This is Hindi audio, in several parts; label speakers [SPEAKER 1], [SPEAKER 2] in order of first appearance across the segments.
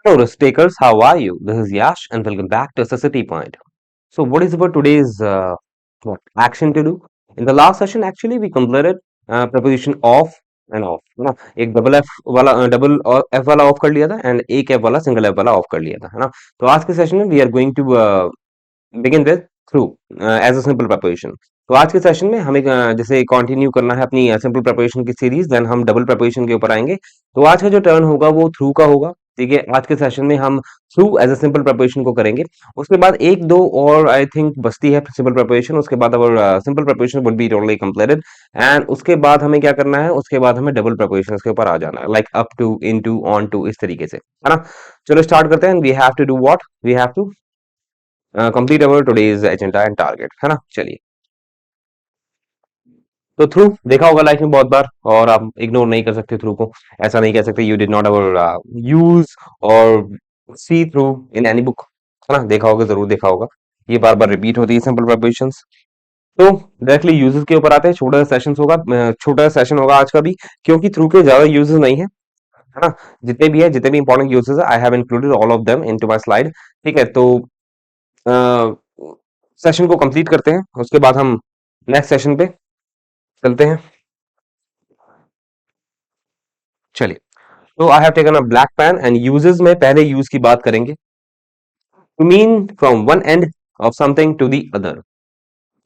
[SPEAKER 1] Hello, risk takers. How are you? This is Yash, and welcome back to Society Point. So, what is about today's action to do? In the last session, actually, we completed preposition off and off. है ना? एक डबल एफ वाला डबल एफ वाला ऑफ कर लिया था एंड एक एफ वाला सिंगल एफ वाला ऑफ कर लिया था, है ना? तो आज के सेशन में we are going to begin with through as a simple preposition. तो आज के सेशन में हमें जैसे कंटिन्यू करना है अपनी सिंपल preposition की सीरीज, देन हम डबल preposition के ऊपर आएंगे. तो आज का जो टर्न होगा वो थ्रू का होगा. ठीक है, आज के सेशन में हम through as a simple preposition को करेंगे. उसके बाद एक दो और आई थिंक बचती है सिंपल preposition. उसके बाद our simple preposition would be totally completed. And उसके बाद हमें क्या करना है, उसके बाद हमें डबल prepositions के ऊपर आ जाना है, like up to, into, on to, इस तरीके से, है ना? चलो स्टार्ट करते हैं. We have to do what, we have to complete our today's agenda and target, है ना? चलिए. तो थ्रू देखा होगा लाइफ में बहुत बार, और आप इग्नोर नहीं कर सकते थ्रू को. ऐसा नहीं कह सकते you did not our use और सी थ्रू इन एनी बुक, है ना? देखा होगा, जरूर देखा होगा. ये बार बार रिपीट होती है सिंपल प्रिपरेशंस. तो डायरेक्टली यूजेस के ऊपर आते हैं. छोटा सेशन होगा, छोटा सेशन होगा आज का भी, क्योंकि थ्रू के ज्यादा यूजेस नहीं है, है ना? जितने भी है, जितने भी इंपॉर्टेंट यूजेस है, I have included all of them into my slide. ठीक है, तो सेशन को कंप्लीट करते हैं, उसके बाद हम नेक्स्ट सेशन पे चलते हैं. चलिए. तो I have taken a black pen and uses में पहले यूज की बात करेंगे. To mean from one end of something to the other.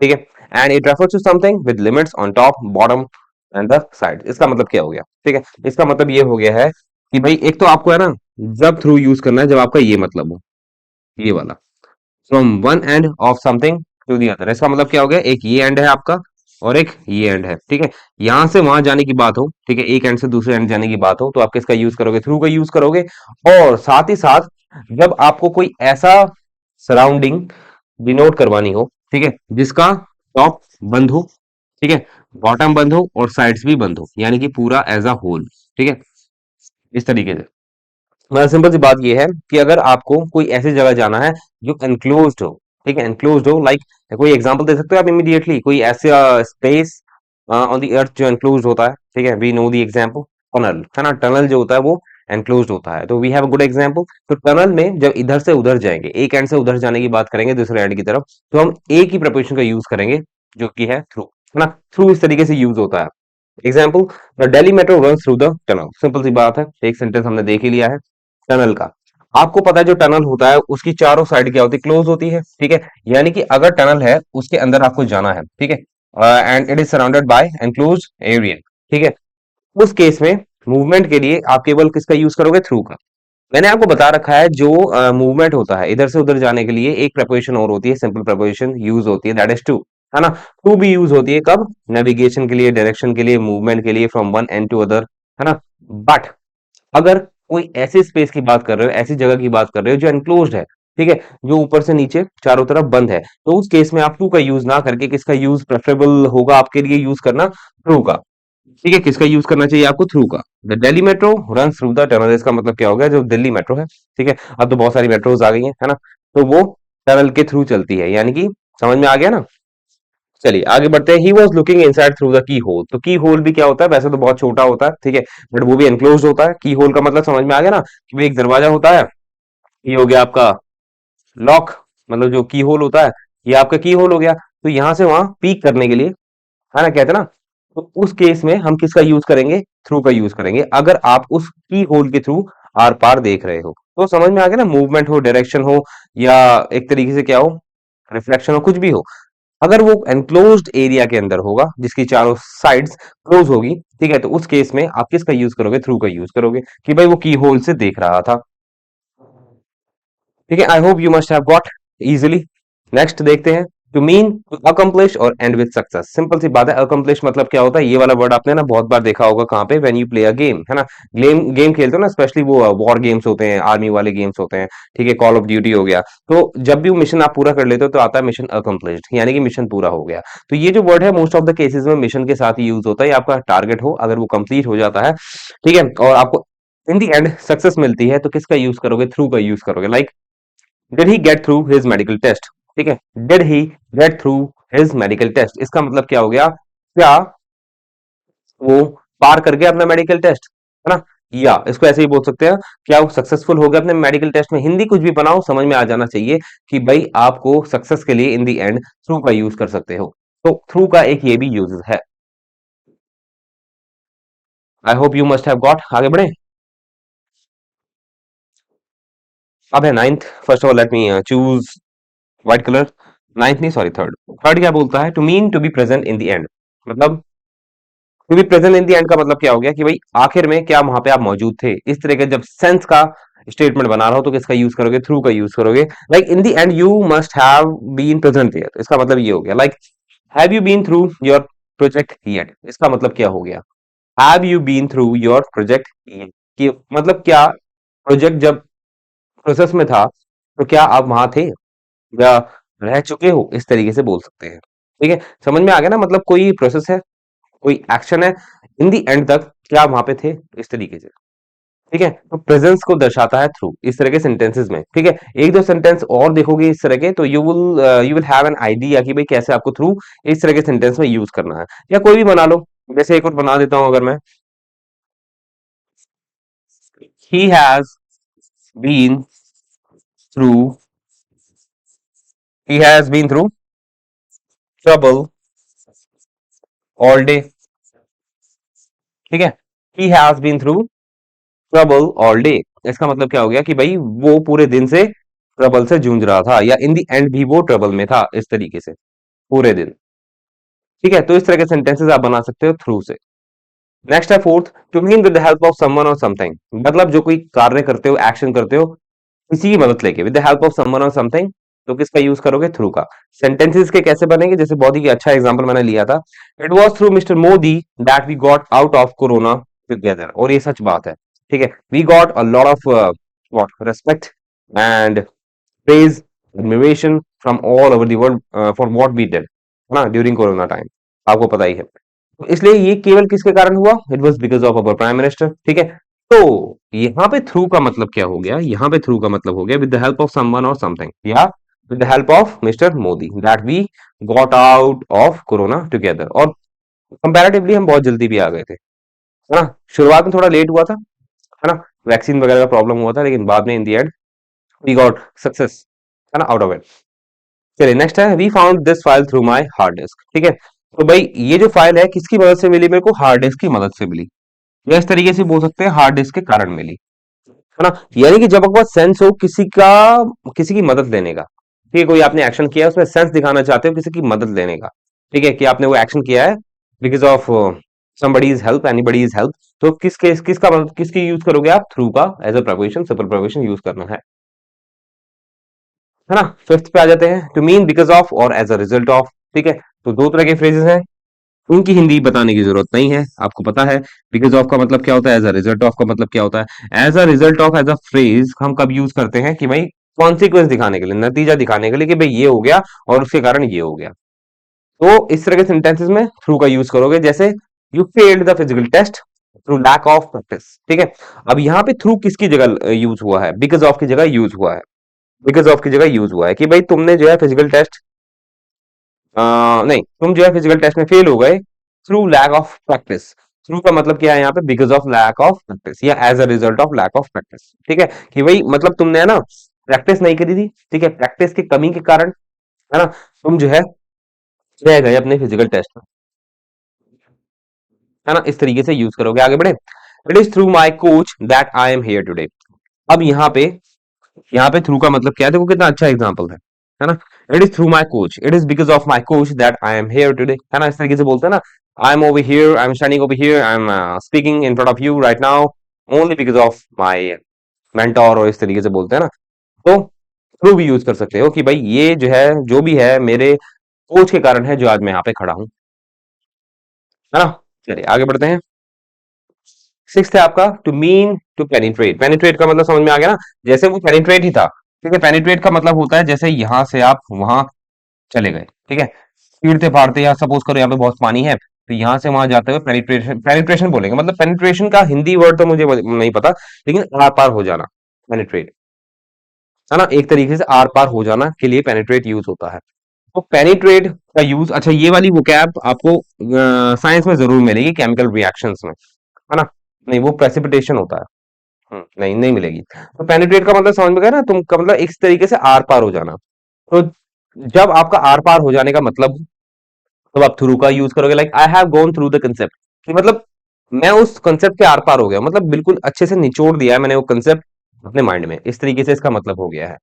[SPEAKER 1] ठीक है, and it refers to something with limits on top, bottom and the side. इसका मतलब क्या हो गया? ठीक है, इसका मतलब ये हो गया है कि भाई एक तो आपको है ना, जब थ्रू यूज करना है जब आपका ये मतलब हो, ये वाला, from one end of something to the other. इसका मतलब क्या हो गया? एक ये एंड है आपका और एक ये एंड है. ठीक है, यहां से वहां जाने की बात हो, ठीक है, एक एंड से दूसरे एंड जाने की बात हो, तो आप किसका यूज करोगे? थ्रू का यूज करोगे. और साथ ही साथ जब आपको कोई ऐसा सराउंडिंग डिनोट करवानी हो, ठीक है, जिसका टॉप बंद हो, ठीक है, बॉटम बंद हो और साइड्स भी बंद हो, यानी कि पूरा एज अ होल. ठीक है, इस तरीके से. मतलब सिंपल सी बात ये है कि अगर आपको कोई ऐसी जगह जाना है जो एनक्लोज्ड हो, ठीक है, एनक्लोज्ड हो, लाइक कोई एग्जांपल दे सकते हो आप इमीडिएटली? कोई ऐसा स्पेस ऑन द अर्थ जो एनक्लोज्ड होता है, ठीक है, we know the example, tunnel, है ना? टनल जो होता है वो एनक्लोज्ड होता है. तो we have a good example. तो टनल में जब इधर से उधर जाएंगे, एक एंड से उधर जाने की बात करेंगे दूसरे एंड की तरफ, तो हम एक ही प्रपोजिशन का यूज करेंगे जो कि है थ्रू, है ना? थ्रू इस तरीके से यूज होता है. Example, the Delhi metro run through the tunnel. Simple सी बात है, एक सेंटेंस हमने देख ही लिया है. टनल का आपको पता है, जो टनल होता है उसकी चारों साइड क्या होती है? क्लोज होती है. ठीक है, यानी कि अगर टनल है उसके अंदर आपको जाना है, ठीक है, and it is surrounded by enclose area, ठीक है, उस केस में मूवमेंट के लिए आप केवल किसका यूज करोगे? थ्रू का. मैंने आपको बता रखा है जो मूवमेंट होता है इधर से उधर जाने के लिए एक प्रपोजिशन और होती है, सिंपल प्रपोजिशन यूज होती है, दैट इज टू, है ना? टू भी यूज होती है कब? नेविगेशन के लिए, डायरेक्शन के लिए, मूवमेंट के लिए from one end to other, है ना? बट अगर कोई ऐसी स्पेस की बात कर रहे हो, ऐसी जगह की बात कर रहे हो जो एनक्लोज्ड है, ठीक है, जो ऊपर से नीचे चारों तरफ बंद है, तो उस केस में आप टू का यूज ना करके किसका यूज प्रेफरेबल होगा आपके लिए? यूज करना थ्रू का. ठीक है, किसका यूज करना चाहिए आपको? थ्रू का. The Delhi metro run through the tunnel. इसका मतलब क्या हो गया? जो दिल्ली मेट्रो है, ठीक है, अब तो बहुत सारी मेट्रोज आ गई हैं, है ना? तो वो टनल के थ्रू चलती है, यानी कि समझ में आ गया ना? चलिए आगे बढ़ते हैं. He was looking inside through the keyhole. तो की होल भी क्या होता है? वैसे तो बहुत छोटा होता है, ठीक है, बट वो भी एनक्लोज होता है. की होल का मतलब समझ में आ गया ना, कि भाई एक दरवाजा होता है, ये हो गया आपका लॉक, मतलब जो की होल होता है, ये आपका की होल हो गया. तो यहां से वहां पीक करने के लिए, है ना, कहते हैं ना, तो उस केस में हम किसका यूज करेंगे? थ्रू का यूज करेंगे. अगर आप उस की होल के थ्रू आर पार देख रहे हो, तो समझ में आ गया ना? मूवमेंट हो, डायरेक्शन हो, या एक तरीके से क्या हो, रिफ्लेक्शन हो, कुछ भी हो. अगर वो एनक्लोज्ड एरिया के अंदर होगा जिसकी चारों साइड्स क्लोज होगी, ठीक है, तो उस केस में आप किसका यूज करोगे? थ्रू का यूज करोगे, कि भाई वो की होल से देख रहा था. ठीक है, I hope you must have got easily. Next देखते हैं. टू मीन टू अकम्प्लिश और एंड विद सक्सेस. सिंपल सी बात है, अकम्प्लिश मतलब क्या होता है? ये वाला वर्ड आपने ना बहुत बार देखा होगा. कहाँ पे? When you play a game, है ना? गेम गेम खेलते हो ना, स्पेशली वो वॉर गेम्स होते हैं, आर्मी वाले गेम्स होते हैं, ठीक है, कॉल ऑफ ड्यूटी हो गया. तो जब भी वो मिशन आप पूरा कर लेते हो तो आता है मिशन अकम्प्लिश्ड, यानी कि मिशन पूरा हो गया. तो ये जो वर्ड है मोस्ट ऑफ द केसेस में मिशन के साथ ही यूज होता है. ये आपका टारगेट हो, अगर वो कंप्लीट हो जाता है, ठीक है, और आपको इन दी एंड सक्सेस मिलती है, तो किसका यूज करोगे? थ्रू का यूज करोगे. Like did he get through his medical test. ठीक है, did he get through his medical test, इसका मतलब क्या हो गया? क्या वो पार कर गया अपना मेडिकल टेस्ट, है ना? या इसको ऐसे ही बोल सकते हैं, क्या वो सक्सेसफुल हो गया अपने मेडिकल टेस्ट में। हिंदी कुछ भी बनाओ, समझ में आ जाना चाहिए कि भाई आपको सक्सेस के लिए इन द एंड थ्रू का यूज कर सकते हो। तो थ्रू का एक ये भी यूज है। I hope you must have got. आगे बढ़े। अब है ninth. First of all let me choose white colour. Ninth नहीं, सॉरी, थर्ड। थर्ड क्या बोलता है, to mean to be present in the end. मतलब to be present in the end का मतलब क्या हो गया कि भाई आखिर में क्या वहां पे आप मौजूद थे। इस तरह के जब सेंस का स्टेटमेंट बना रहा हो तो किसका यूज करोगे, थ्रू का यूज करोगे। Like in the end you must have been present there, इसका मतलब ये हो गया। Like have you been through your project yet, इसका मतलब क्या हो गया, have you been through your project yet, कि मतलब क्या प्रोजेक्ट जब प्रोसेस में था तो क्या आप वहां थे या रह चुके हो, इस तरीके से बोल सकते हैं। ठीक है, समझ में आ गया ना, मतलब कोई प्रोसेस है, कोई एक्शन है, इन दी एंड तक क्या आप वहां पे थे, इस तरीके से। ठीक है, तो प्रेजेंस को दर्शाता है थ्रू इस तरह के सेंटेंसेस में। ठीक है, एक दो सेंटेंस और देखोगे इस तरह के तो you will have an idea कि भाई कैसे आपको थ्रू इस तरह के सेंटेंस में यूज करना है। या कोई भी बना लो, जैसे एक और बना देता हूं अगर मैं, he has been through he has been through trouble all day. ठीक है, he has been through trouble all day, इसका मतलब क्या हो गया कि भाई वो पूरे दिन से ट्रबल से जूझ रहा था, या इन दी एंड भी वो ट्रबल में था, इस तरीके से पूरे दिन। ठीक है, तो इस तरह के सेंटेंसेस आप बना सकते हो थ्रू से। नेक्स्ट है fourth, to mean with the help of someone और समथिंग। मतलब जो कोई कार्य करते हो, एक्शन करते हो किसी की मदद लेके, with the help of someone और समथिंग, तो किसका यूज करोगे, थ्रू का। सेंटेंसेस के कैसे बनेंगे, जैसे बहुत ही अच्छा एग्जांपल मैंने लिया था, it was through mister Modi that we got out of corona together, और ये सच बात है। ठीक है, we got a lot of what respect and praise admiration from all over the world for what we did, है ना, ड्यूरिंग कोरोना टाइम, आपको पता ही है। तो इसलिए ये केवल किसके कारण हुआ, it was because of our prime minister. ठीक है, तो यहाँ पे थ्रू का मतलब क्या हो गया, यहाँ पे थ्रू का मतलब हो गया with the help of someone और समथिंग, या with the help of mister Modi that we got out of corona together. और कंपैरेटिवली हम बहुत जल्दी भी आ गए थे, है ना। शुरुआत में थोड़ा लेट हुआ था, है ना, वैक्सीन वगैरह का प्रॉब्लम हुआ था, लेकिन बाद में in the end we got success, है ना, आउट ऑफ इट। चलिए नेक्स्ट है, we found this file through my hard disk. ठीक है, तो भाई ये जो फाइल है किसकी मदद से मिली, मेरे को हार्ड डिस्क की मदद से मिली, या इस तरीके से बोल सकते हैं हार्ड डिस्क के कारण मिली, है ना। यानी कि जब आपके पास सेंस हो किसी की मदद लेने का, ठीक है, कोई आपने एक्शन किया है उसमें सेंस दिखाना चाहते हो किसी की मदद लेने का, ठीक है, कि आपने वो एक्शन किया है because of somebody's help, anybody's help, तो किसका मदद, किसकी यूज करोगे आप, थ्रू का as a proposition, super proposition use करना है ना। फिफ्थ पे आ जाते हैं, टू मीन बिकॉज ऑफ और एज अ रिजल्ट ऑफ। ठीक है, तो दो तरह के फ्रेजेस हैं, उनकी हिंदी बताने की जरूरत नहीं है, आपको पता है। बिकॉज ऑफ का मतलब क्या होता है, एज अ रिजल्ट ऑफ का मतलब क्या होता है। As a result of as a phrase हम कब यूज करते हैं कि भाई कॉन्सिक्वेंस दिखाने के लिए, नतीजा दिखाने के लिए, कि भाई ये हो गया और उसके कारण ये हो गया। तो इस तरह के सेंटेंसेस में थ्रू का यूज करोगे, जैसे you failed the physical test through lack of practice. ठीक है, अब यहाँ पे थ्रू किसकी जगह यूज हुआ है, बिकॉज ऑफ की जगह यूज हुआ है। बिकॉज ऑफ की जगह यूज हुआ है कि भाई तुमने जो है फिजिकल टेस्ट, नहीं, तुम जो है फिजिकल टेस्ट में फेल हो गए through lack of practice. Through का मतलब क्या है यहाँ पे, because of lack of practice, या as a result of lack of practice. ठीक है, कि भाई मतलब तुमने, है ना, प्रैक्टिस नहीं करी थी, ठीक है, प्रैक्टिस की कमी के कारण, है ना, तुम जो है रह गए अपने फिजिकल टेस्ट में, है ना, इस तरीके से यूज करोगे। आगे बढ़े, it is through my coach that I am here today. अब यहाँ पे थ्रू का मतलब क्या है, देखो कितना अच्छा एग्जाम्पल है ना। It is through my coach, it is because of my coach that I am here today, है ना, इस तरीके से बोलते हैं ना। I am over here, I am standing over here, I am speaking in front of you right now only because of my mentor, और इस तरीके से बोलते हैं ना। तो थ्रू भी यूज कर सकते हो कि भाई ये जो है, जो भी है, मेरे कोच के कारण है जो आज मैं यहाँ पे खड़ा हूँ, है ना। चलिए आगे बढ़ते हैं। सिक्स्थ है आपका, to mean to penetrate. Penetrate का मतलब समझ में आ गया ना, जैसे वो पेनिट्रेट ही था। ठीक है, पेनिट्रेट का मतलब होता है जैसे यहां से आप वहां चले गए। ठीक है, चीरते फाड़ते, या सपोज करो यहाँ पे बहुत पानी है तो यहां से वहां जाते हुए पेनिट्रेशन, पेनिट्रेशन बोलेंगे। मतलब पेनिट्रेशन का हिंदी वर्ड तो मुझे नहीं पता, लेकिन आर पार हो जाना, पेनिट्रेट, है ना, एक तरीके से आर पार हो जाना के लिए पेनिट्रेट यूज होता है। तो पेनिट्रेट का यूज, अच्छा, ये वाली वोकैब आपको साइंस में जरूर मिलेगी, केमिकल रिएक्शंस में, है ना। नहीं, वो प्रेसिपिटेशन होता है। नहीं, नहीं मिलेगी। तो पेनिट्रेट का मतलब समझ में गया ना, तुमका मतलब इस तरीके से आर पार हो जाना। तो जब आपका आर पार हो जाने का मतलब हो, तब आप थ्रू का यूज करोगे, like I have gone through the concept, कि मतलब मैं उस कंसेप्ट के आर पार हो गया, मतलब बिल्कुल अच्छे से निचोड़ दिया है मैंने वो कंसेप्ट अपने माइंड में, इस तरीके से इसका मतलब हो गया है।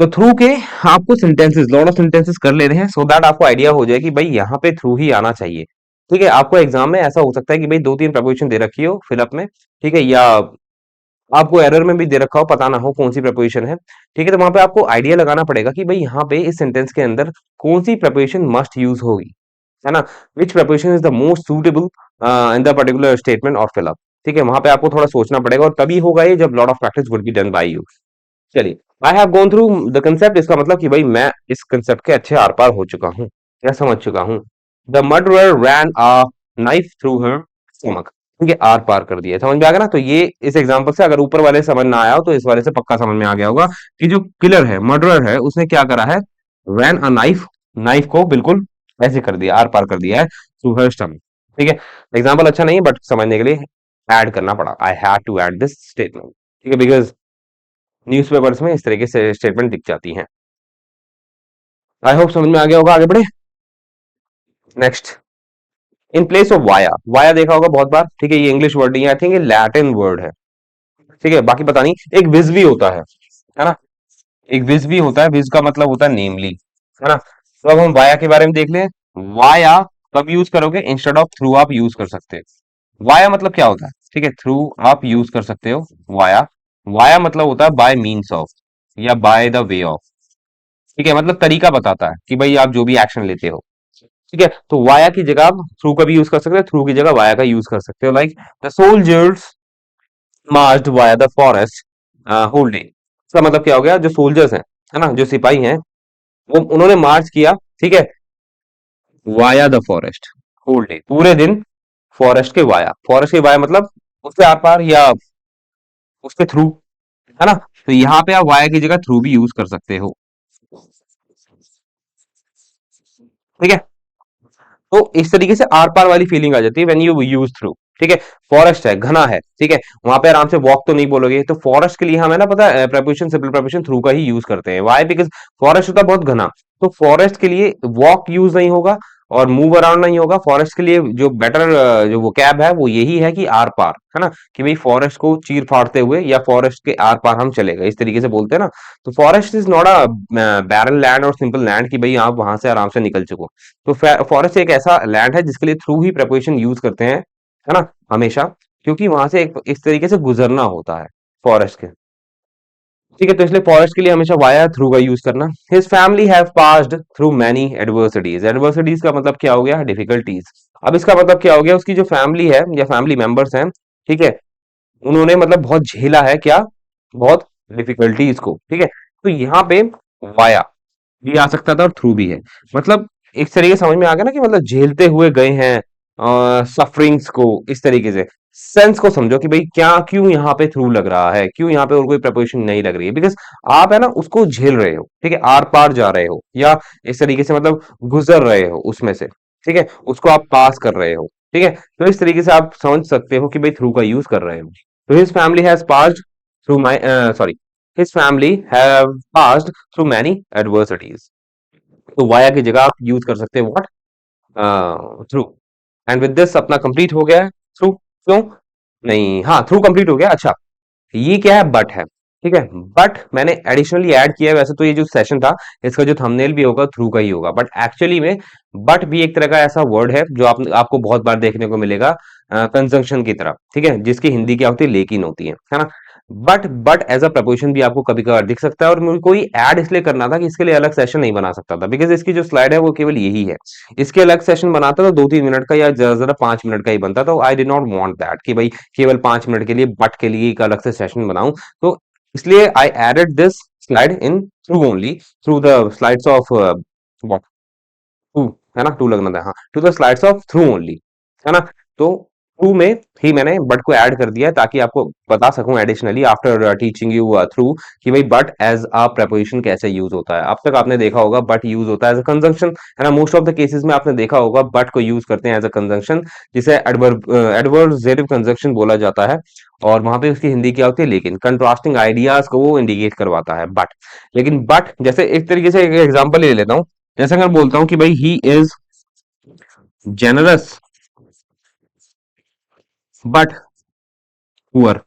[SPEAKER 1] तो थ्रू के आपको सेंटेंसेस, लॉट ऑफ सेंटेंसेस कर लेने हैं, सो दैट आपको आइडिया हो जाए कि भाई यहाँ पे थ्रू ही आना चाहिए। ठीक है, आपको एग्जाम में ऐसा हो सकता है कि भाई दो तीन प्रपोजिशन दे रखी हो फिलअप में, ठीक है, या आपको एरर में भी दे रखा हो, पता ना हो कौन सी प्रपोजिशन है। ठीक है, तो वहां पे आपको आइडिया लगाना पड़ेगा कि भाई यहाँ पे इस सेंटेंस के अंदर कौन सी प्रपोजिशन मस्ट यूज होगी, है ना, which preposition is the most suitable in the particular statement और फिलअप। ठीक है, वहां पे आपको थोड़ा सोचना पड़ेगा, और तभी होगा ये जब lot of practice would be done by you. चलिए, I have gone through the concept, इसका मतलब कि भाई मैं इस कंसेप्ट के अच्छे आर पार हो चुका हूँ या समझ चुका हूँ। The murderer ran a knife through her stomach. ठीक है, आर पार कर दिया, समझ में आ गया ना। तो ये इस एग्जांपल से, अगर ऊपर वाले समझ ना आया हो तो इस वाले से पक्का समझ में आ गया होगा कि जो किलर है, मर्डरर है, उसने क्या करा है, रैन अ नाइफ, नाइफ को बिल्कुल ऐसे कर दिया, आर पार कर दिया है थ्रू हर स्टमक। ठीक है, एग्जांपल अच्छा नहीं है बट समझने के लिए ऐड करना पड़ा, I had to add this statement. ठीक है, बिकॉज न्यूज़पेपर्स में इस तरीके से स्टेटमेंट दिख जाती हैं। आई होप समझ में आ गया होगा, आगे बढ़े। Next, in place of via, via देखा होगा बहुत बार। ठीक है, ये इंग्लिश वर्ड नहीं है, आई थिंक ये लैटिन वर्ड है। ठीक है, बाकी पता नहीं। एक विज भी होता है ना, एक विज भी होता है, विज का मतलब होता है नेमली, है ना। तो अब हम वाया के बारे में देख लें। वाया कब यूज करोगे, इंस्टेड ऑफ थ्रू आप यूज कर सकते हो। वाया मतलब क्या होता है, ठीक है, थ्रू आप यूज कर सकते हो। वाया, वाया मतलब होता है बाय मीन्स ऑफ या बाय द वे ऑफ। ठीक है, मतलब तरीका बताता है कि भाई आप जो भी एक्शन लेते हो। ठीक है, तो वाया की जगह आप थ्रू का भी यूज कर सकते हो, थ्रू की जगह वाया का यूज कर सकते हो, like the soldiers marched via the forest whole day. इसका मतलब क्या हो गया, जो सोल्जर्स हैं, है ना, जो सिपाही हैं, वो उन्होंने मार्च किया, ठीक है, via the forest whole day, पूरे दिन फॉरेस्ट के वाया, फॉरेस्ट के वाया मतलब उसके आर पार या उसके थ्रू, है ना। तो यहाँ पे आप वाया की जगह थ्रू भी यूज कर सकते हो। ठीक है, तो इस तरीके से आर पार वाली फीलिंग आ जाती है व्हेन यू यूज थ्रू। ठीक है, फॉरेस्ट है, घना है, ठीक है, वहां पे आराम से वॉक तो नहीं बोलोगे, तो फॉरेस्ट के लिए हमें ना पता है प्रपोजिशन, सिंपल प्रपोजिशन थ्रू का ही यूज करते हैं। वाई, बिकॉज फॉरेस्ट होता है बहुत घना, तो फॉरेस्ट के लिए वॉक यूज नहीं होगा और मूव अराउंड नहीं होगा। फॉरेस्ट के लिए जो बेटर जो वो कैब है वो यही है कि आर पार, है ना, कि भाई फॉरेस्ट को चीर फाड़ते हुए या फॉरेस्ट के आर पार हम चले गए, इस तरीके से बोलते हैं ना। तो forest is not a barren land और सिंपल लैंड कि भाई आप वहां से आराम से निकल चुको। तो फॉरेस्ट एक ऐसा लैंड है जिसके लिए थ्रू ही प्रपोजिशन यूज करते हैं, है ना, हमेशा, क्योंकि वहां से एक इस तरीके से गुजरना होता है फॉरेस्ट के। ठीक है, तो इसलिए फॉरेस्ट के लिए हमेशा वाया थ्रू का यूज करना। His family have passed through many adversities, adversities का मतलब क्या हो गया, डिफिकल्टीज। अब इसका मतलब क्या हो गया, उसकी जो फैमिली है या फैमिली मेंबर्स हैं, ठीक है, उन्होंने मतलब बहुत झेला है क्या, बहुत डिफिकल्टीज को। ठीक है, तो यहाँ पे वाया भी आ सकता था और थ्रू भी है, मतलब एक तरीके से समझ में आ गया ना कि मतलब झेलते हुए गए हैं सफरिंग्स को, इस तरीके से सेंस को समझो कि भाई क्या, क्यों यहाँ पे थ्रू लग रहा है, क्यों यहाँ पे और कोई प्रपोजिशन नहीं लग रही है, बिकॉज आप है ना उसको झेल रहे हो, ठीक है, आर पार जा रहे हो या इस तरीके से मतलब गुजर रहे हो उसमें से। ठीक है, उसको आप पास कर रहे हो। ठीक है, तो इस तरीके से आप समझ सकते हो कि भाई थ्रू का यूज कर रहे हो। तो his family has passed through my sorry, his family have passed through many adversities. तो वाया की जगह आप यूज कर सकते हो what, through. And with this अपना कंप्लीट हो गया है थ्रू, क्यों नहीं, हाँ थ्रू कंप्लीट हो गया। अच्छा, ये क्या है, बट है। ठीक है, बट मैंने एडिशनली ऐड किया है, वैसे तो ये जो सेशन था इसका जो थंबनेल भी होगा थ्रू का ही होगा, बट एक्चुअली में बट भी एक तरह का ऐसा वर्ड है जो आपको बहुत बार देखने को मिलेगा कंजंक्शन की तरह। ठीक है, जिसकी हिंदी क्या होती है, लेकिन होती है ना। बट एज अ प्रपोजिशन भी आपको कभी कभार दिख सकता है, और मुझे कोई ऐड इसलिए करना था कि इसके लिए अलग सेशन नहीं बना सकता था, बिकॉज इसकी जो स्लाइड है वो केवल यही है। इसके अलग सेशन बनाता तो 2-3 मिनट का या ज्यादा ज्यादा 5 मिनट का ही बनता, तो I did not want that कि भाई केवल 5 मिनट के लिए बट के लिए एक अलग से सेशन बनाऊं। तो इसलिए I added this slide in through only, through the slides of to, है ना, टू लगना था, हाँ, to the slides of through only, है ना। तो थ्रू में ही मैंने बट को ऐड कर दिया है ताकि आपको बता सकूं additionally after teaching you through कि भाई बट एज अ preposition कैसे यूज होता है। अब तक आपने देखा होगा बट यूज होता है एज अ कंजंक्शन, है ना। मोस्ट ऑफ द केसेस में आपने देखा होगा बट को यूज करते हैं एज अ कंजंक्शन, जिसे एडवर्जेटिव कंजंक्शन बोला जाता है। और वहां पे उसकी हिंदी क्या होती है लेकिन, कंट्रास्टिंग आइडियाज को वो इंडिकेट करवाता है बट। लेकिन बट जैसे एक तरीके से एक एग्जांपल ले लेता हूँ, जैसे अगर बोलता हूँ कि भाई he is generous but poor.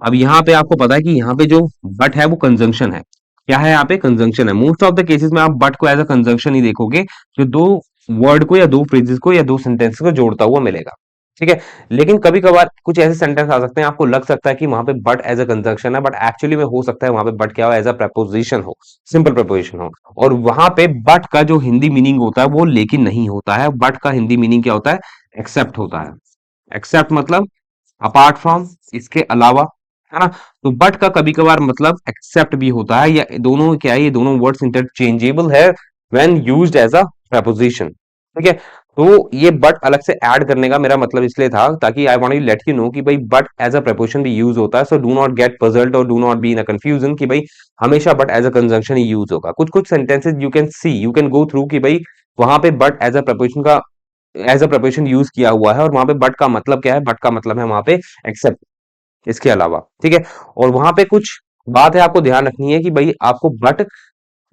[SPEAKER 1] अब यहाँ पे आपको पता है कि यहाँ पे जो बट है वो कंजंक्शन है। क्या है यहाँ पे? कंजंक्शन है। मोस्ट ऑफ द केसेस में आप बट को एज अ कंजंक्शन ही देखोगे, जो दो वर्ड को या दो फ्रेजेस को या दो सेंटेंस को जोड़ता हुआ मिलेगा। ठीक है। लेकिन कभी कभार कुछ ऐसे सेंटेंस आ सकते हैं, आपको लग सकता है कि वहां पे बट एज अ कंजंक्शन है, बट एक्चुअली में हो सकता है वहां पे बट क्या हो, एज अ प्रपोजिशन हो, सिंपल प्रपोजिशन हो। और वहां पे बट का जो हिंदी मीनिंग होता है वो लेकिन नहीं होता है। बट का हिंदी मीनिंग क्या होता है? एक्सेप्ट होता है। एक्सेप्ट मतलब अपार्ट फ्रॉम, इसके अलावा, है ना। तो बट का कभी कभार मतलब एक्सेप्ट भी होता है, या दोनों क्या है, ये दोनों वर्ड्स इंटरचेंजेबल है when used as a proposition. ठीक है। तो ये बट अलग से ऐड करने का मेरा मतलब इसलिए था ताकि I want to let you know कि भाई बट एज अ प्रपोजिशन भी यूज होता है। So do not get puzzled और do not be in a confusion कि भाई हमेशा बट एज अ कंजंक्शन ही यूज होगा। कुछ कुछ sentences you can see, you can go through कि भाई वहां पे बट एज अ प्रपोजिशन का, एज अ प्रपोजिशन यूज किया हुआ है, और वहां पे बट का मतलब क्या है? बट का मतलब है वहां पे एक्सेप्ट, इसके अलावा। ठीक है। और वहां पे कुछ बात है आपको ध्यान रखनी है कि भाई आपको बट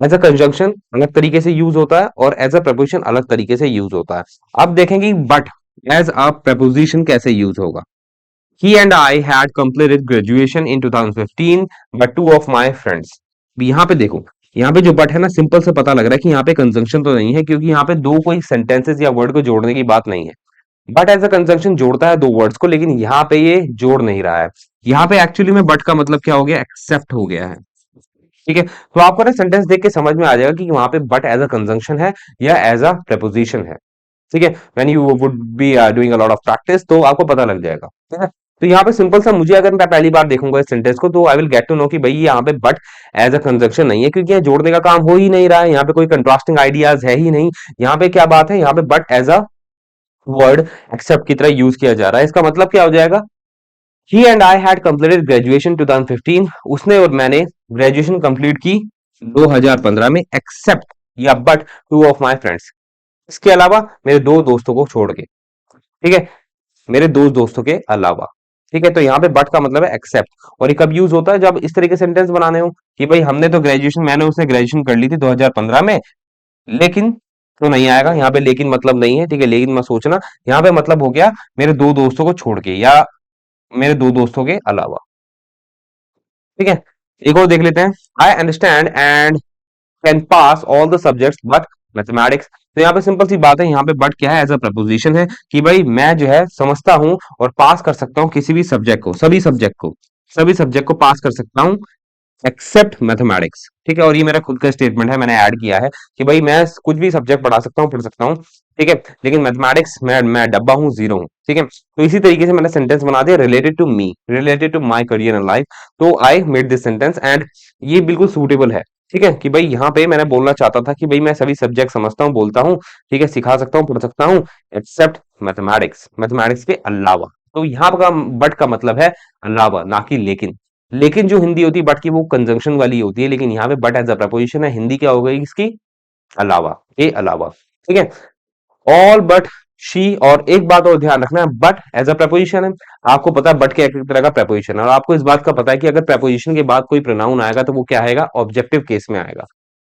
[SPEAKER 1] एज अ कंजंक्शन अलग तरीके से यूज होता है और एज अ प्रपोजिशन अलग तरीके से यूज होता है। अब देखेंगे बट एज अ प्रपोजिशन कैसे यूज होगा। He and I had completed graduation in 2015, but two of my friends. भी यहाँ पे देखो, यहाँ पे जो बट है ना, सिंपल से पता लग रहा है कि यहाँ पे कंजंक्शन तो नहीं है, क्योंकि यहाँ पे दो कोई सेंटेंसेस या वर्ड को जोड़ने की बात नहीं है। बट एज अ कंजंक्शन जोड़ता है दो वर्ड्स को, लेकिन यहाँ पे ये जोड़ नहीं रहा है। यहाँ पे एक्चुअली में बट का मतलब क्या हो गया? एक्सेप्ट हो गया है। ठीक है। तो आपको ना सेंटेंस देख के समझ में आ जाएगा कि वहां पे बट एज अ कंजंक्शन है या एज अ preposition है। ठीक है। When you would be doing a lot of practice तो आपको पता लग जाएगा। ठीक है। तो यहाँ पे सिंपल सा, मुझे अगर मैं पहली बार देखूंगा इस सेंटेंस को तो I will get to know कि भाई यहाँ पे बट एज अ कंजंक्शन नहीं है, क्योंकि यहाँ जोड़ने का काम हो ही नहीं रहा है, यहाँ पे कोई कंट्रास्टिंग आइडियाज है ही नहीं। यहाँ पे क्या बात है? यहाँ पे but as a word except की तरह यूज किया जा रहा है। इसका मतलब क्या हो जाएगा? He and I had completed graduation 2015। उसने और मैंने ग्रेजुएशन कंप्लीट की 2015 में, एक्सेप्ट या but two of my friends, इसके अलावा मेरे दो दोस्तों को छोड़ के। ठीक है। मेरे दो दोस्तों के अलावा। ठीक है। तो यहाँ पे बट का मतलब है एक्सेप्ट, और ये कब यूज होता है? जब इस तरीके सेंटेंस बनाने हो कि भाई हमने तो ग्रेजुएशन, मैंने उसने ग्रेजुएशन कर ली थी 2015 में, लेकिन तो नहीं आएगा यहाँ पे, लेकिन मतलब नहीं है। ठीक है। लेकिन मत सोचना, यहाँ पे मतलब हो गया मेरे दो दोस्तों को छोड़ के या मेरे दो दोस्तों के अलावा। ठीक है। एक और देख लेते हैं। I understand and can pass all the subjects but mathematics. तो यहाँ पे सिंपल सी बात है, यहाँ पे बट क्या है? एज अ प्रपोजिशन है कि भाई मैं जो है समझता हूँ और पास कर सकता हूँ किसी भी सब्जेक्ट को, सभी सब्जेक्ट को पास कर सकता हूँ एक्सेप्ट मैथमेटिक्स। ठीक है। और ये मेरा खुद का स्टेटमेंट है, मैंने ऐड किया है कि भाई मैं कुछ भी सब्जेक्ट पढ़ा सकता हूँ, पढ़ सकता हूँ। ठीक है। लेकिन मैथमेटिक्स मैं डब्बा हूँ, जीरो हूँ। ठीक है। तो इसी तरीके से मैंने सेंटेंस बना दिया related to me, related to my career and life. तो I made this sentence and ये बिल्कुल सूटेबल है। ठीक है। कि भाई यहाँ पे मैंने बोलना चाहता था कि भाई मैं सभी सब्जेक्ट समझता हूँ, बोलता हूँ, ठीक है, सिखा सकता हूँ, पढ़ सकता हूँ, एक्सेप्ट मैथमेटिक्स, मैथमेटिक्स के अलावा। तो यहाँ का बट का मतलब है अलावा, ना कि लेकिन। लेकिन जो हिंदी होती है बट की वो कंजंक्शन वाली होती है, लेकिन यहाँ पे बट एज अ प्रपोजिशन है। हिंदी क्या हो गई इसकी? अलावा, के अलावा। ठीक है। All but she. और एक बात और ध्यान रखना है, बट एज अ प्रपोजिशन है। आपको पता है बट के एक एक तरह का प्रपोजिशन है, और आपको इस बात का पता है कि अगर प्रपोजिशन के बाद कोई प्रोनाउन आएगा तो वो क्या आएगा? ऑब्जेक्टिव केस में आएगा।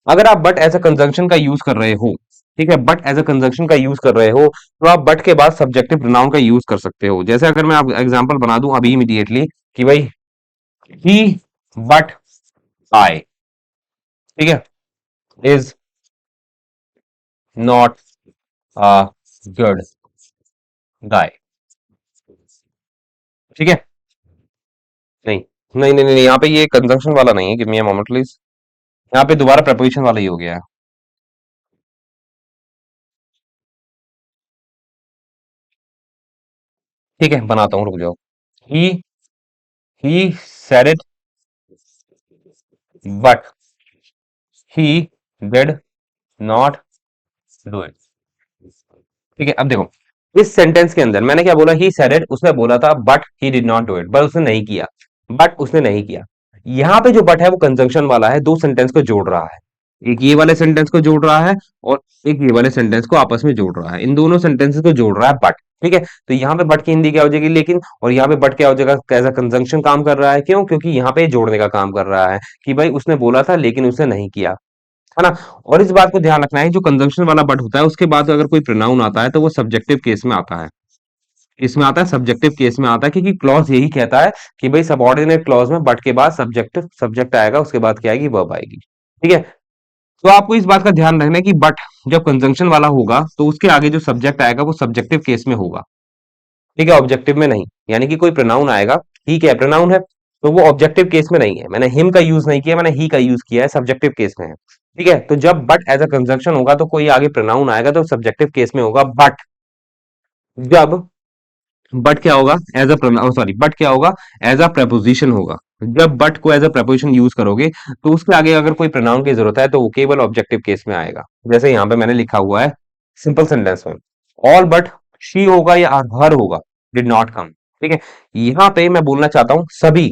[SPEAKER 1] अगर आप बट एज अ कंजंक्शन का यूज कर रहे हो, ठीक है, बट एज अ कंजंक्शन का यूज कर रहे हो, तो आप बट के बाद सब्जेक्टिव प्रोनाउन का यूज कर सकते हो। जैसे अगर मैं आप एग्जांपल बना दूं अभी इमीडिएटली कि भाई ही बट आई, ठीक है, is not a good guy. ठीक है। नहीं, नहीं, यहाँ पे ये कंजंक्शन वाला नहीं है, give me a moment please. यहाँ पे दोबारा प्रपोजिशन वाला ही हो गया है। ठीक है, बनाता हूँ, रुक जाओ। He he said it but he did not do it. ठीक है। अब देखो, इस सेंटेंस के अंदर मैंने क्या बोला, ही सेड इट, उसने बोला था, but he did not do it, but उसने नहीं किया, बट उसने नहीं किया। यहाँ पे जो बट है वो कंजंक्शन वाला है, दो सेंटेंस को जोड़ रहा है, एक ये वाले सेंटेंस को जोड़ रहा है और एक ये वाले सेंटेंस को आपस में जोड़ रहा है, इन दोनों सेंटेंसेस को जोड़ रहा है बट। ठीक है, तो यहाँ पे बट की हिंदी क्या हो जाएगी लेकिन, और यहाँ पे बट क्या हो जाएगा, कैसा कंजंक्शन काम कर रहा है, क्यों, क्योंकि यहाँ पे जोड़ने का काम कर रहा है कि भाई उसने बोला था लेकिन उसने नहीं किया, है ना। और इस बात को ध्यान रखना है, जो कंजंक्शन वाला बट होता है उसके बाद अगर कोई प्रोनाउन आता है तो वो सब्जेक्टिव केस में आता है, इसमें आता है सब्जेक्टिव केस में आता है, क्योंकि क्लॉज यही कहता है कि भाई सबऑर्डिनेट क्लॉज में बट के बाद सब्जेक्टिव सब्जेक्ट आएगा, उसके बाद क्या आएगी, वर्ब आएगी। ठीक है, तो आपको इस बात का ध्यान रखना है कि बट जब कंजंक्शन वाला होगा तो उसके आगे जो सब्जेक्ट आएगा वो सब्जेक्टिव केस में होगा, ठीक है, ऑब्जेक्टिव में नहीं। यानी कि कोई प्रोनाउन आएगा, ठीक है, प्रोनाउन है, तो वो ऑब्जेक्टिव केस में नहीं है, मैंने हिम का यूज नहीं किया, मैंने ही का यूज किया है, सब्जेक्टिव केस में है। ठीक है, तो जब बट एज अ कंजंक्शन होगा तो कोई आगे प्रोनाउन आएगा तो सब्जेक्टिव केस में होगा, बट जब बट क्या होगा as a pronoun, sorry, but क्या होगा एज अ प्रपोजिशन होगा। जब बट को एज अ प्रपोजिशन यूज करोगे तो उसके आगे अगर कोई प्रोनाउन की जरूरत है तो वो केवल ऑब्जेक्टिव केस में आएगा, जैसे यहाँ पे मैंने लिखा हुआ है सिंपल सेंटेंस में, ऑल बट शी होगा या हर होगा, डिड नॉट कम। ठीक है, यहाँ पे मैं बोलना चाहता हूं सभी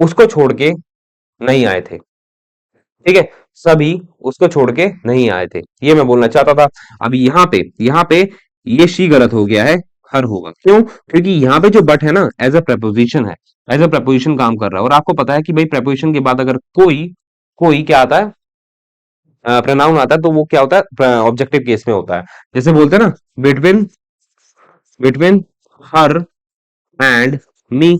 [SPEAKER 1] उसको छोड़ के नहीं आए थे। ठीक है, सभी उसको छोड़ के नहीं आए थे, ये मैं बोलना चाहता था। अभी यहाँ पे ये शी गलत हो गया है, हर होगा, क्यों, क्योंकि यहाँ पे जो बट है ना एज अ प्रपोजिशन है, एज अ प्रपोजिशन काम कर रहा है, और आपको पता है कि भाई प्रपोजिशन के बाद अगर कोई कोई क्या आता है, प्रोनाउन आता है, तो वो क्या होता है, ऑब्जेक्टिव केस में होता है। जैसे बोलते हैं ना, between between her and me,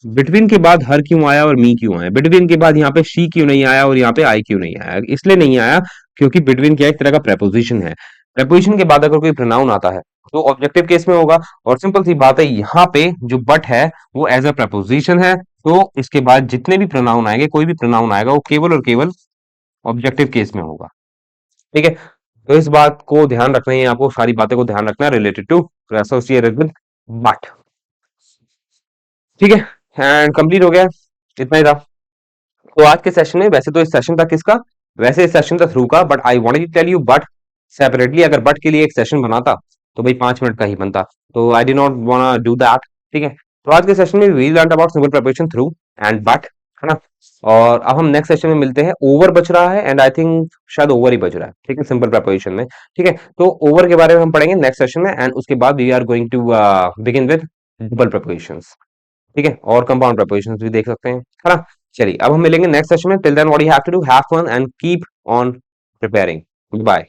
[SPEAKER 1] between के बाद हर क्यों आया और मी क्यों आया, बिटवीन के बाद यहाँ पे शी क्यों नहीं आया और यहाँ पे आई क्यों नहीं आया, इसलिए नहीं आया क्योंकि बिटवीन क्या एक तरह का preposition है, preposition के बाद अगर कोई pronoun आता है तो ऑब्जेक्टिव केस में होगा, और सिंपल सी बात है यहाँ पे जो बट है वो एज अ preposition है, तो इसके बाद जितने भी pronoun आएंगे, कोई भी pronoun आएगा वो केवल और केवल ऑब्जेक्टिव केस में होगा। ठीक है, तो इस बात को ध्यान रखना है, आपको सारी बातें को ध्यान रखना है related to associated with but. ठीक है, एंड कंप्लीट हो गया, इतना ही था। तो आज के सेशन में, वैसे तो इस सेशन था किसका, वैसे इस सेशन था थ्रू का, but I wanted to tell you but separately, अगर बट के लिए एक सेशन बनाता तो भाई 5 मिनट का ही बनता, तो I did not wanna do that. ठीक है, तो आज के सेशन में we learn about simple preparation through and but, है ना। और अब हम नेक्स्ट सेशन में मिलते हैं, ओवर बच रहा है एंड आई थिंक शायद ओवर ही बच रहा है, ठीक है, सिंपल प्रिपरेशन में। ठीक है, तो ओवर के बारे में हम पढ़ेंगे नेक्स्ट सेशन में, एंड उसके बाद we are going to begin with double preparations. ठीक है, और कंपाउंड प्रपोजिशंस भी देख सकते हैं, है ना। चलिए अब हम मिलेंगे नेक्स्ट सेशन में, till then what you have to do, have fun and keep on preparing. Bye.